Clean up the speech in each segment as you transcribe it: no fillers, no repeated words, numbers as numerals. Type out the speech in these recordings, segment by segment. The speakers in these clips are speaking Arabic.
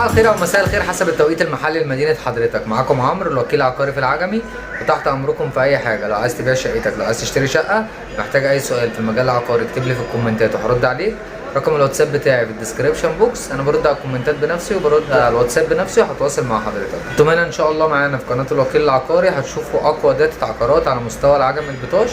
صباح الخير او مساء الخير حسب التوقيت المحلي لمدينه حضرتك. معاكم عمرو الوكيل العقاري في العجمي، وتحت امركم في اي حاجه. لو عايز تبيع شقتك، لو عايز تشتري شقه، محتاج اي سؤال في المجال العقاري، اكتب لي في الكومنتات وهرد عليك. رقم الواتساب بتاعي في الديسكريبشن بوكس. انا برد على الكومنتات بنفسي وبرد على الواتساب بنفسي وهتواصل مع حضرتك. انتم هنا ان شاء الله معانا في قناه الوكيل العقاري هتشوفوا اقوى داتا عقارات على مستوى العجمي البطاش.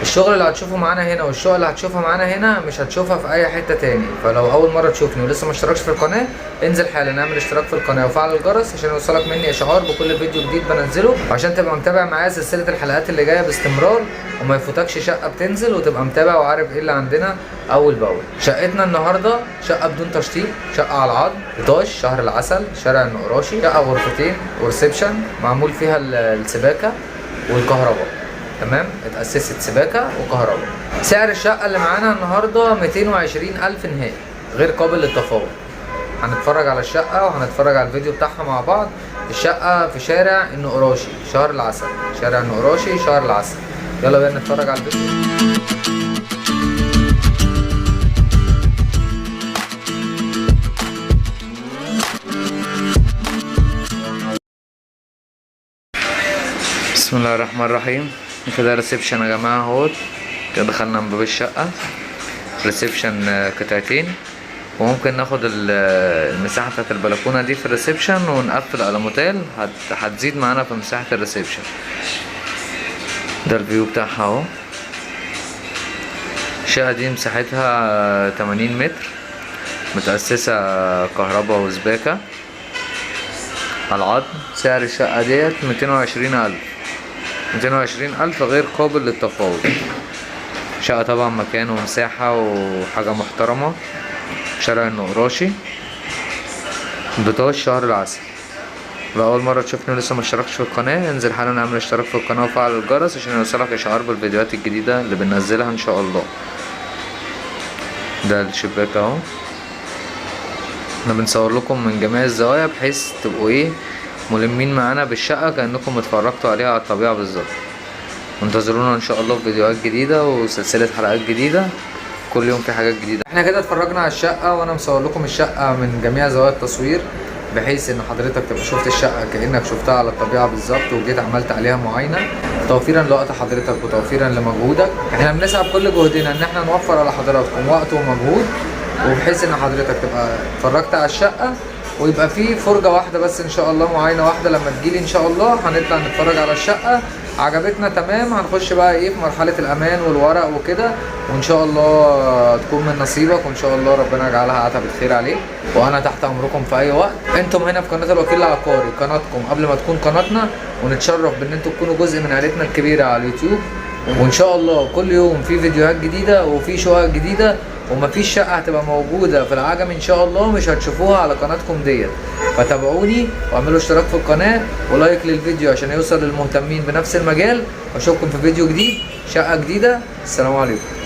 الشغل اللي هتشوفه معانا هنا والشغل اللي هتشوفها معانا هنا مش هتشوفها في اي حته تاني. فلو اول مره تشوفني ولسه ما اشتركش في القناه، انزل حالا اعمل اشتراك في القناه وفعل الجرس عشان يوصلك مني اشعار بكل فيديو جديد بنزله، وعشان تبقى متابع معايا سلسله الحلقات اللي جايه باستمرار وما يفوتكش شقه بتنزل، وتبقى متابع وعارف ايه اللي عندنا اول باول. شقتنا النهارده شقه بدون تشطيب، شقه على العظم، بطاش، شهر العسل، شارع النقراشي. شقه غرفتين وريسبشن، معمول فيها السباكه والكهرباء. تمام، اتأسست سباكة وكهرباء. سعر الشقة اللي معانا النهاردة 220,000 نهائي، غير قابل للتفاوض. هنتفرج على الشقة وهنتفرج على الفيديو بتاعها مع بعض. الشقة في شارع النقراشي، شهر العسل، شارع النقراشي، شهر العسل. يلا بينا نتفرج على الفيديو. بسم الله الرحمن الرحيم. كده ريسبشن يا جماعه اهوت. كده دخلنا من باب الشقه. ريسبشن قطعتين، وممكن ناخد المساحه بتاعت البلكونه دي في الريسبشن ونقفل على موتيل هتزيد معانا في مساحه الريسبشن. ده الفيو بتاعها اهو. الشقه دي مساحتها 80 متر، متأسسه كهرباء وسباكه على العظم. سعر الشقه ديت 220,000 غير قابل للتفاوض. شقة طبعا مكان ومساحة وحاجة محترمة. شارع النقراشي، بطاش، شهر العسل. لو أول مرة تشوفني ولسه مشتركتش في القناة، انزل حالا اعمل اشتراك في القناة وفعل الجرس عشان يوصلك اشعار بالفيديوهات الجديدة اللي بننزلها ان شاء الله. ده الشباك اهو. احنا بنصور لكم من جميع الزوايا بحيث تبقوا ملمين معانا بالشقة كأنكم اتفرجتوا عليها على الطبيعة بالظبط. انتظرونا ان شاء الله في فيديوهات جديدة وسلسلة حلقات جديدة، كل يوم في حاجات جديدة. احنا كده اتفرجنا على الشقة وانا مصور لكم الشقة من جميع زوايا التصوير، بحيث ان حضرتك تبقى شفت الشقة كأنك شفتها على الطبيعة بالظبط وجيت عملت عليها معاينة، توفيرا لوقت حضرتك وتوفيرا لمجهودك. احنا بنسعى بكل جهدنا ان احنا نوفر على حضراتكم وقت ومجهود، وبحيث ان حضرتك تبقى اتفرجت على الشقة ويبقى في فرجة واحدة بس ان شاء الله، معاينة واحدة. لما تجيلي ان شاء الله هنطلع نتفرج على الشقة، عجبتنا تمام، هنخش بقى في مرحلة الامان والورق وكده، وان شاء الله تكون من نصيبك، وان شاء الله ربنا يجعلها عتبة خير عليك. وانا تحت امركم في اي وقت. انتم هنا في قناة الوكيل العقاري، قناتكم قبل ما تكون قناتنا، ونتشرف بان انتم تكونوا جزء من عائلتنا الكبيرة على اليوتيوب. وان شاء الله كل يوم في فيديوهات جديدة وفي شقق جديدة، ومفيش شقة هتبقى موجودة في العجم ان شاء الله مش هتشوفوها على قناتكم ديت. فتابعوني واعملوا اشتراك في القناة ولايك للفيديو عشان يوصل للمهتمين بنفس المجال. واشوفكم في فيديو جديد، شقة جديدة. السلام عليكم.